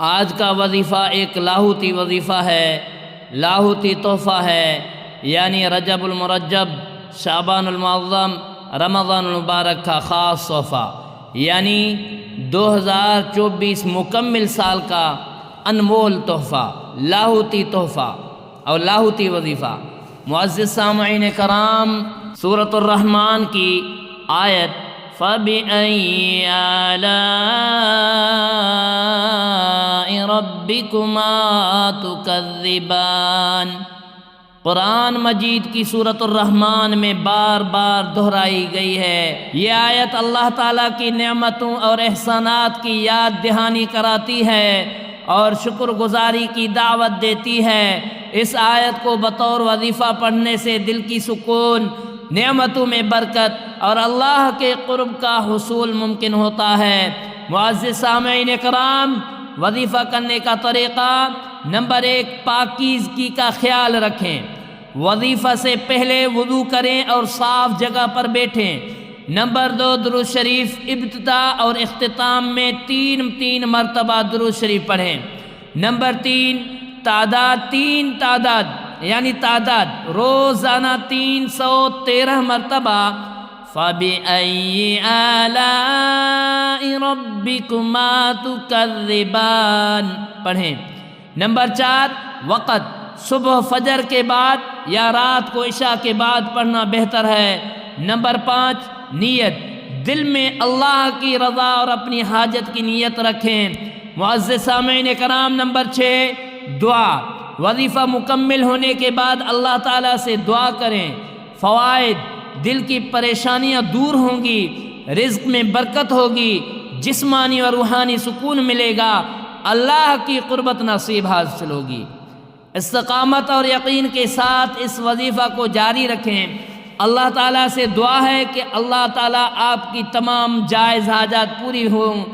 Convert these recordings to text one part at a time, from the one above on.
آج کا وظیفہ ایک لاہوتی وظیفہ ہے، لاہوتی تحفہ ہے، یعنی رجب المرجب، شعبان المعظم، رمضان المبارک کا خاص تحفہ، یعنی 2024 مکمل سال کا انمول تحفہ، لاہوتی تحفہ اور لاہوتی وظیفہ۔ معزز سامعین کرام، سورۃ الرحمن کی آیت فَبِأَيِّ آلَاءِ رَبِّكُمَا تُكَذِّبَانِ، قرآن مجید کی سورۃ الرحمن میں بار بار دہرائی گئی ہے۔ یہ آیت اللہ تعالیٰ کی نعمتوں اور احسانات کی یاد دہانی کراتی ہے اور شکر گزاری کی دعوت دیتی ہے۔ اس آیت کو بطور وظیفہ پڑھنے سے دل کی سکون، نعمتوں میں برکت اور اللہ کے قرب کا حصول ممکن ہوتا ہے۔ معزز سامعین کرام، وظیفہ کرنے کا طریقہ: نمبر 1، پاکیزگی کا خیال رکھیں۔ وظیفہ سے پہلے وضو کریں اور صاف جگہ پر بیٹھیں۔ نمبر 2، درود شریف ابتدا اور اختتام میں 3 مرتبہ درود شریف پڑھیں۔ نمبر 3، تعداد یعنی روزانہ 313 مرتبہ فَبِأَيِّ آلَاءِ رَبِّكُمَا تُكَذِّبَانِ پڑھیں۔ نمبر 4، وقت: صبح فجر کے بعد یا رات کو عشاء کے بعد پڑھنا بہتر ہے۔ نمبر 5، نیت: دل میں اللہ کی رضا اور اپنی حاجت کی نیت رکھیں۔ معزز سامعین کرام، نمبر 6، دعا: وظیفہ مکمل ہونے کے بعد اللہ تعالیٰ سے دعا کریں۔ فوائد: دل کی پریشانیاں دور ہوں گی، رزق میں برکت ہوگی، جسمانی اور روحانی سکون ملے گا، اللہ کی قربت نصیب حاصل ہوگی۔ استقامت اور یقین کے ساتھ اس وظیفہ کو جاری رکھیں۔ اللہ تعالیٰ سے دعا ہے کہ اللہ تعالیٰ آپ کی تمام جائز حاجات پوری ہوں۔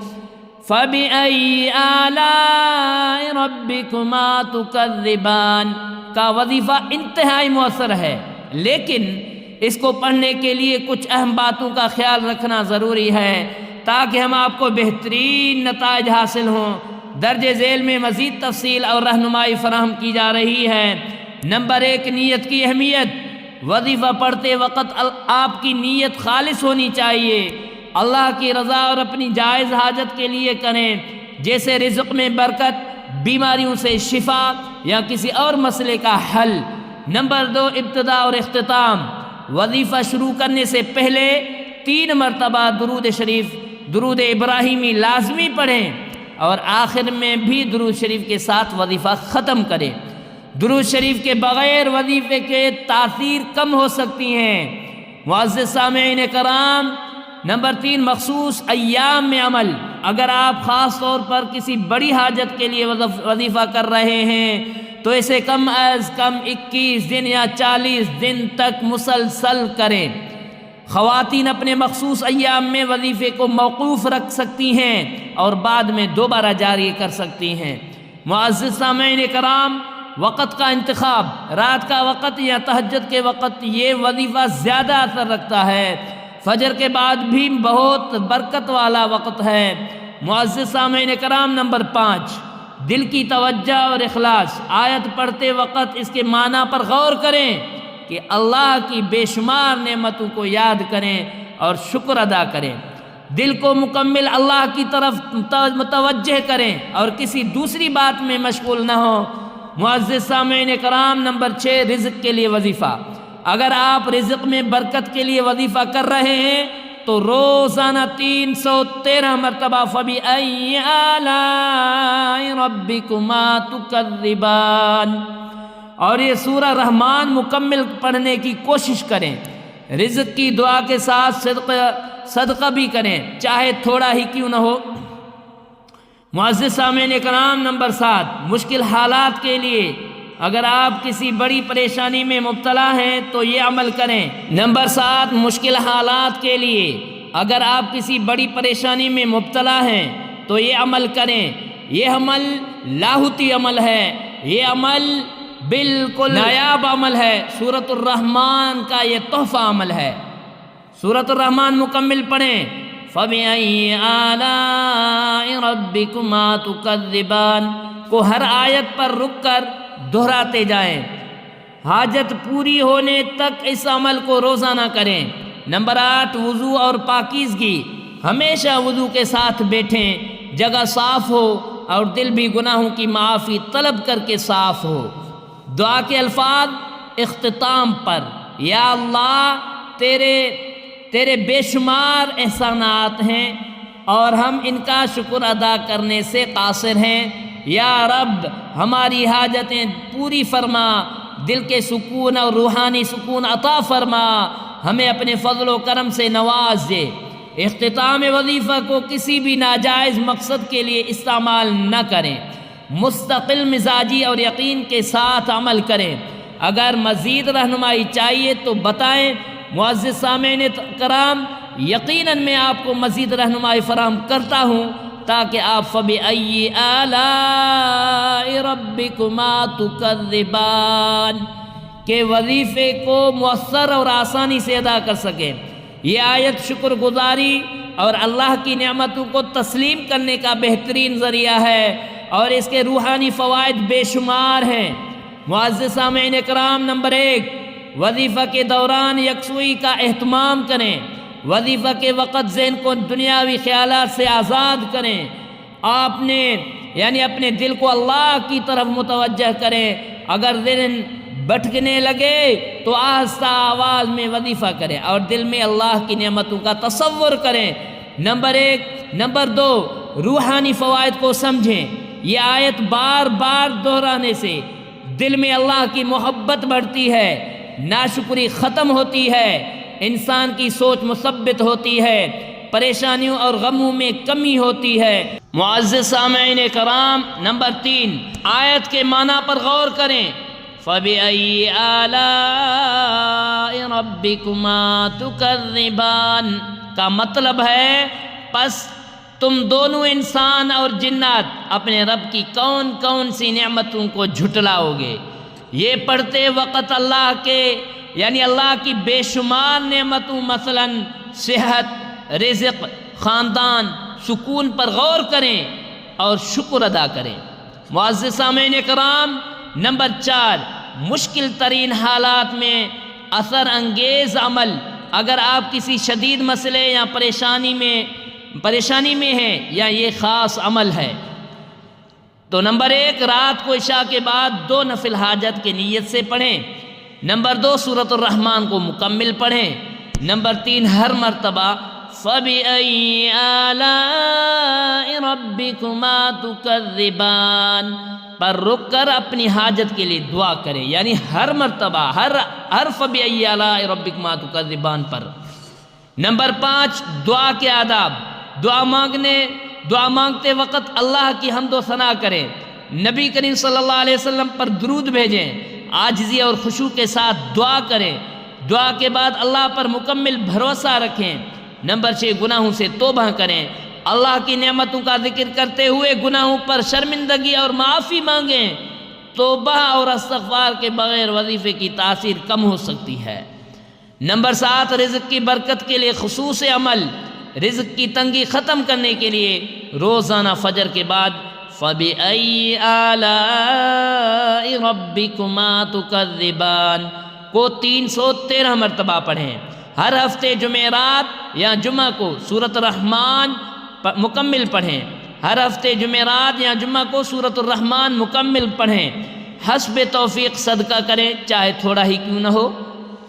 فَبِأَيِّ آلَاءِ رَبِّكُمَا تُكَذِّبَانِ کا وظیفہ انتہائی مؤثر ہے، لیکن اس کو پڑھنے کے لیے کچھ اہم باتوں کا خیال رکھنا ضروری ہے تاکہ ہم آپ کو بہترین نتائج حاصل ہوں۔ درج ذیل میں مزید تفصیل اور رہنمائی فراہم کی جا رہی ہے۔ نمبر 1، نیت کی اہمیت: وظیفہ پڑھتے وقت آپ کی نیت خالص ہونی چاہیے، اللہ کی رضا اور اپنی جائز حاجت کے لیے کریں، جیسے رزق میں برکت، بیماریوں سے شفا یا کسی اور مسئلے کا حل۔ نمبر 2، ابتدا اور اختتام: وظیفہ شروع کرنے سے پہلے 3 مرتبہ درود شریف، درود ابراہیمی لازمی پڑھیں اور آخر میں بھی درود شریف کے ساتھ وظیفہ ختم کریں۔ درود شریف کے بغیر وظیفے کے تاثیر کم ہو سکتی ہیں۔ معزز سامعین کرام، نمبر 3، مخصوص ایام میں عمل: اگر آپ خاص طور پر کسی بڑی حاجت کے لیے وظیفہ کر رہے ہیں تو اسے کم از کم 21 دن یا 40 دن تک مسلسل کریں۔ خواتین اپنے مخصوص ایام میں وظیفے کو موقوف رکھ سکتی ہیں اور بعد میں دوبارہ جاری کر سکتی ہیں۔ معزز سامعین کرام، وقت کا انتخاب: رات کا وقت یا تہجد کے وقت یہ وظیفہ زیادہ اثر رکھتا ہے۔ فجر کے بعد بھی بہت برکت والا وقت ہے۔ معزز سامعین کرام، نمبر 5، دل کی توجہ اور اخلاص: آیت پڑھتے وقت اس کے معنی پر غور کریں کہ اللہ کی بے شمار نعمتوں کو یاد کریں اور شکر ادا کریں۔ دل کو مکمل اللہ کی طرف متوجہ کریں اور کسی دوسری بات میں مشغول نہ ہوں۔ معزز سامعین کرام، نمبر 6، رزق کے لیے وظیفہ: اگر آپ رزق میں برکت کے لیے وظیفہ کر رہے ہیں تو روزانہ 313 مرتبہ فَبِأَيِّ آلَاءِ رَبِّكُمَا تُكَذِّبَانِ اور یہ سورہ رحمان مکمل پڑھنے کی کوشش کریں۔ رزق کی دعا کے ساتھ صدقہ بھی کریں، چاہے تھوڑا ہی کیوں نہ ہو۔ معزز سامعین کرام، نمبر 7، مشکل حالات کے لیے: اگر آپ کسی بڑی پریشانی میں مبتلا ہیں تو یہ عمل کریں۔ نمبر 7، مشکل حالات کے لیے: اگر آپ کسی بڑی پریشانی میں مبتلا ہیں تو یہ عمل کریں۔ یہ عمل لاہوتی عمل ہے، یہ عمل بالکل نایاب عمل ہے۔ سورۃ الرحمن کا یہ تحفہ عمل ہے۔ سورۃ الرحمن مکمل پڑھیں، فَبِأَيِّ آلَاءِ رَبِّكُمَا تُكَذِّبَانِ کو ہر آیت پر رک کر دہراتے جائیں، حاجت پوری ہونے تک اس عمل کو روزانہ کریں۔ نمبر 8، وضو اور پاکیزگی، ہمیشہ وضو کے ساتھ بیٹھیں، جگہ صاف ہو اور دل بھی گناہوں کی معافی طلب کر کے صاف ہو۔ دعا کے الفاظ اختتام پر، یا اللہ تیرے بے شمار احسانات ہیں اور ہم ان کا شکر ادا کرنے سے قاصر ہیں۔ یا رب ہماری حاجتیں پوری فرما، دل کے سکون اور روحانی سکون عطا فرما، ہمیں اپنے فضل و کرم سے نواز دے۔ اختتام وظیفہ کو کسی بھی ناجائز مقصد کے لیے استعمال نہ کریں، مستقل مزاجی اور یقین کے ساتھ عمل کریں۔ اگر مزید رہنمائی چاہیے تو بتائیں۔ معزز سامعین کرام، یقیناً میں آپ کو مزید رہنمائی فراہم کرتا ہوں تاکہ آپ فَبِأَيِّ آلَاءِ رَبِّكُمَا تُكَذِّبَانِ کے وظیفے کو مؤثر اور آسانی سے ادا کر سکیں۔ یہ آیت شکر گزاری اور اللہ کی نعمتوں کو تسلیم کرنے کا بہترین ذریعہ ہے اور اس کے روحانی فوائد بے شمار ہیں۔ معزز سامعین کرام، نمبر 1، وظیفہ کے دوران یکسوئی کا اہتمام کریں۔ وظیفہ کے وقت ذہن کو دنیاوی خیالات سے آزاد کریں۔ آپ نے اپنے دل کو اللہ کی طرف متوجہ کریں۔ اگر ذہن بھٹکنے لگے تو آہستہ آواز میں وظیفہ کریں اور دل میں اللہ کی نعمتوں کا تصور کریں۔ نمبر 1۔ نمبر 2، روحانی فوائد کو سمجھیں۔ یہ آیت بار بار دہرانے سے دل میں اللہ کی محبت بڑھتی ہے، ناشکری ختم ہوتی ہے، انسان کی سوچ مثبت ہوتی ہے، پریشانیوں اور غموں میں کمی ہوتی ہے۔ معزز سامعین کرام، نمبر 3، آیت کے معنی پر غور کریں۔ فَبِأَيِّ آلَاءِ رَبِّكُمَا تُكَذِّبَانِ کا مطلب ہے پس تم دونوں انسان اور جنات اپنے رب کی کون کون سی نعمتوں کو جھٹلاؤ گے۔ یہ پڑھتے وقت اللہ کی بے شمار نعمتوں مثلا صحت، رزق، خاندان، سکون پر غور کریں اور شکر ادا کریں۔ معزز سامعین کرام، نمبر 4، مشکل ترین حالات میں اثر انگیز عمل۔ اگر آپ کسی شدید مسئلے یا پریشانی میں ہیں یا یہ خاص عمل ہے تو نمبر 1، رات کو عشاء کے بعد 2 نفل حاجت کی نیت سے پڑھیں۔ نمبر 2، سورۃ الرحمن کو مکمل پڑھیں۔ نمبر 3، ہر مرتبہ فَبِأَيِّ آلَاءِ رَبِّكُمَا تُكَذِّبَانِ پر رک کر اپنی حاجت کے لیے دعا کریں، یعنی ہر مرتبہ ہر فَبِأَيِّ آلَاءِ رَبِّكُمَا تُكَذِّبَانِ پر۔ نمبر 5، دعا کے آداب۔ دعا مانگتے وقت اللہ کی حمد و ثنا کریں، نبی کریم صلی اللہ علیہ وسلم پر درود بھیجیں، عاجزی اور خشوع کے ساتھ دعا کریں۔ دعا کے بعد اللہ پر مکمل بھروسہ رکھیں۔ نمبر 6، گناہوں سے توبہ کریں، اللہ کی نعمتوں کا ذکر کرتے ہوئے گناہوں پر شرمندگی اور معافی مانگیں۔ توبہ اور استغفار کے بغیر وظیفے کی تاثیر کم ہو سکتی ہے۔ نمبر 7، رزق کی برکت کے لیے خصوص عمل۔ رزق کی تنگی ختم کرنے کے لیے روزانہ فجر کے بعد فَبِأَيِّ آلَاءِ رَبِّكُمَا تُكَذِّبَانِ کو 313 مرتبہ پڑھیں۔ ہر ہفتے جمعرات یا جمعہ کو سورۃ الرحمن مکمل پڑھیں۔ ہر ہفتے جمعرات یا جمعہ کو سورۃ الرحمن مکمل پڑھیں۔ حسب توفیق صدقہ کریں، چاہے تھوڑا ہی کیوں نہ ہو۔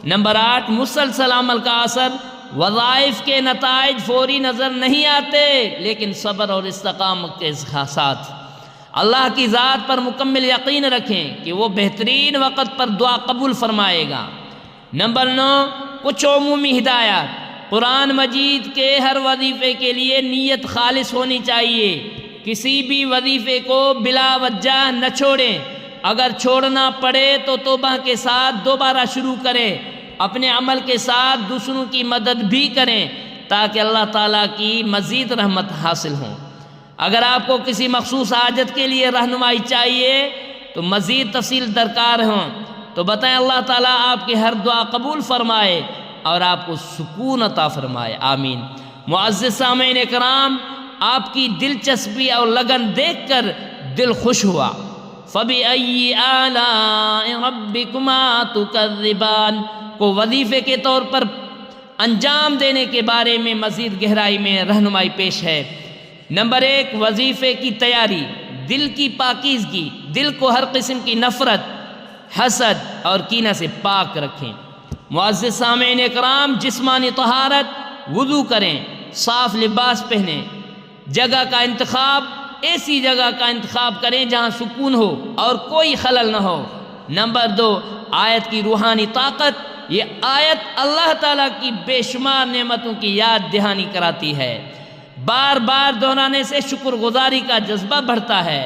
نمبر 8، مسلسل عمل کا اثر۔ وظائف کے نتائج فوری نظر نہیں آتے، لیکن صبر اور استقامت کے ساتھ اللہ کی ذات پر مکمل یقین رکھیں کہ وہ بہترین وقت پر دعا قبول فرمائے گا۔ نمبر 9، کچھ عمومی ہدایات۔ قرآن مجید کے ہر وظیفے کے لیے نیت خالص ہونی چاہیے۔ کسی بھی وظیفے کو بلا وجہ نہ چھوڑیں۔ اگر چھوڑنا پڑے تو توبہ کے ساتھ دوبارہ شروع کریں۔ اپنے عمل کے ساتھ دوسروں کی مدد بھی کریں تاکہ اللہ تعالیٰ کی مزید رحمت حاصل ہوں۔ اگر آپ کو کسی مخصوص حاجت کے لیے رہنمائی چاہیے تو مزید تفصیل درکار ہوں تو بتائیں، اللہ تعالیٰ آپ کی ہر دعا قبول فرمائے اور آپ کو سکون عطا فرمائے، آمین۔ معزز سامعین کرام، آپ کی دلچسپی اور لگن دیکھ کر دل خوش ہوا۔ فَبِأَيِّ آلَاءِ رَبِّكُمَا تُكَذِّبَانِ کو وظیفے کے طور پر انجام دینے کے بارے میں مزید گہرائی میں رہنمائی پیش ہے۔ نمبر 1، وظیفے کی تیاری، دل کی پاکیزگی، دل کو ہر قسم کی نفرت، حسد اور کینہ سے پاک رکھیں۔ معزز سامعین کرام، جسمانی طہارت، وضو کریں، صاف لباس پہنیں، جگہ کا انتخاب، ایسی جگہ کا انتخاب کریں جہاں سکون ہو اور کوئی خلل نہ ہو۔ نمبر 2، آیت کی روحانی طاقت، یہ آیت اللہ تعالیٰ کی بے شمار نعمتوں کی یاد دہانی کراتی ہے۔ بار بار دہرانے سے شکر گزاری کا جذبہ بڑھتا ہے،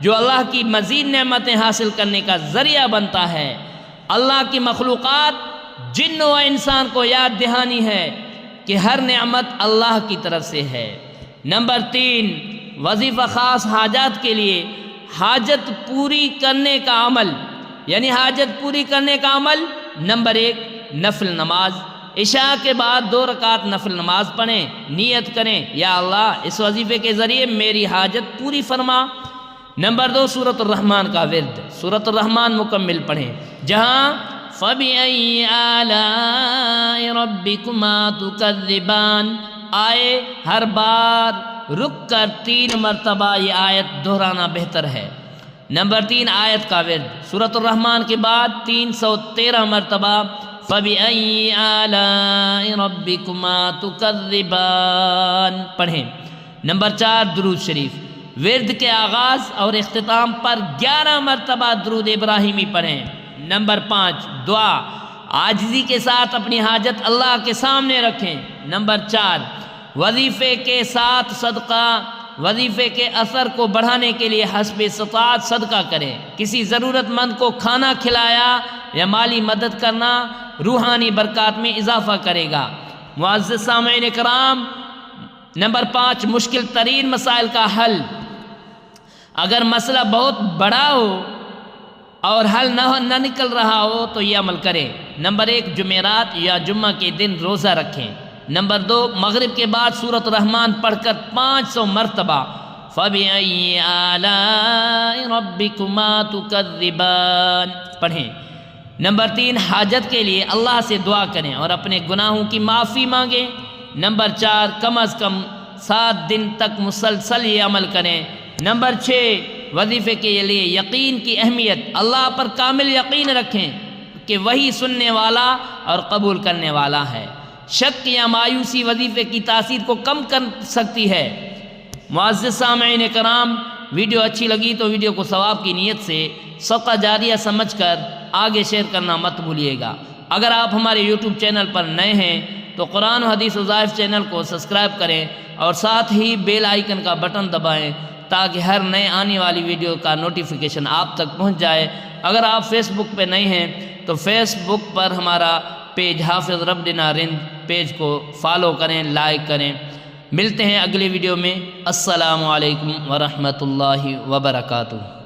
جو اللہ کی مزید نعمتیں حاصل کرنے کا ذریعہ بنتا ہے۔ اللہ کی مخلوقات، جن و انسان کو یاد دہانی ہے کہ ہر نعمت اللہ کی طرف سے ہے۔ نمبر 3، وظیفہ خاص حاجات کے لیے، حاجت پوری کرنے کا عمل، یعنی حاجت پوری کرنے کا عمل۔ نمبر 1، نفل نماز، عشاء کے بعد 2 رکعت نفل نماز پڑھیں، نیت کریں یا اللہ اس وظیفے کے ذریعے میری حاجت پوری فرما۔ نمبر 2، سورۃ الرحمن کا ورد، سورۃ الرحمن مکمل پڑھیں، جہاں فَبِأَيِّ آلَاءِ رَبِّكُمَا تُكَذِّبَانِ آئے ہر بار رک کر 3 مرتبہ یہ آیت دہرانا بہتر ہے۔ نمبر 3، آیت کا ورد، سورۃ الرحمن کے بعد 313 مرتبہ فَبِأَيِّ آلَاءِ رَبِّكُمَا تُكَذِّبَانِ پڑھیں۔ نمبر 4، درود شریف، ورد کے آغاز اور اختتام پر 11 مرتبہ درود ابراہیمی پڑھیں۔ نمبر 5، دعا، عاجزی کے ساتھ اپنی حاجت اللہ کے سامنے رکھیں۔ نمبر 4، وظیفے کے ساتھ صدقہ، وظیفے کے اثر کو بڑھانے کے لیے حسب استطاعت صدقہ کریں۔ کسی ضرورت مند کو کھانا کھلایا یا مالی مدد کرنا روحانی برکات میں اضافہ کرے گا۔ معزز سامعین کرام، نمبر 5، مشکل ترین مسائل کا حل۔ اگر مسئلہ بہت بڑا ہو اور حل نہ نکل رہا ہو تو یہ عمل کریں۔ نمبر 1، جمعرات یا جمعہ کے دن روزہ رکھیں۔ نمبر 2، مغرب کے بعد سورۃ الرحمن پڑھ کر 500 مرتبہ فَبِأَيِّ آلَاءِ رَبِّكُمَا تُكَذِّبَانِ پڑھیں۔ نمبر 3، حاجت کے لیے اللہ سے دعا کریں اور اپنے گناہوں کی معافی مانگیں۔ نمبر 4، کم از کم 7 دن تک مسلسل یہ عمل کریں۔ نمبر 6، وظیفے کے لیے یقین کی اہمیت، اللہ پر کامل یقین رکھیں کہ وہی سننے والا اور قبول کرنے والا ہے۔ شک یا مایوسی وظیفے کی تاثیر کو کم کر سکتی ہے۔ معزز سامعین کرام، ویڈیو اچھی لگی تو ویڈیو کو ثواب کی نیت سے صدقہ جاریہ سمجھ کر آگے شیئر کرنا مت بھولیے گا۔ اگر آپ ہمارے یوٹیوب چینل پر نئے ہیں تو قرآن و حدیث وظائف چینل کو سبسکرائب کریں اور ساتھ ہی بیل آئیکن کا بٹن دبائیں تاکہ ہر نئے آنے والی ویڈیو کا نوٹیفیکیشن آپ تک پہنچ جائے۔ اگر آپ فیس بک پہ نئے ہیں تو فیس بک پر ہمارا پیج حافظ ربنا رند پیج کو فالو کریں، لائک کریں۔ ملتے ہیں اگلی ویڈیو میں۔ السلام علیکم ورحمۃ اللہ وبرکاتہ۔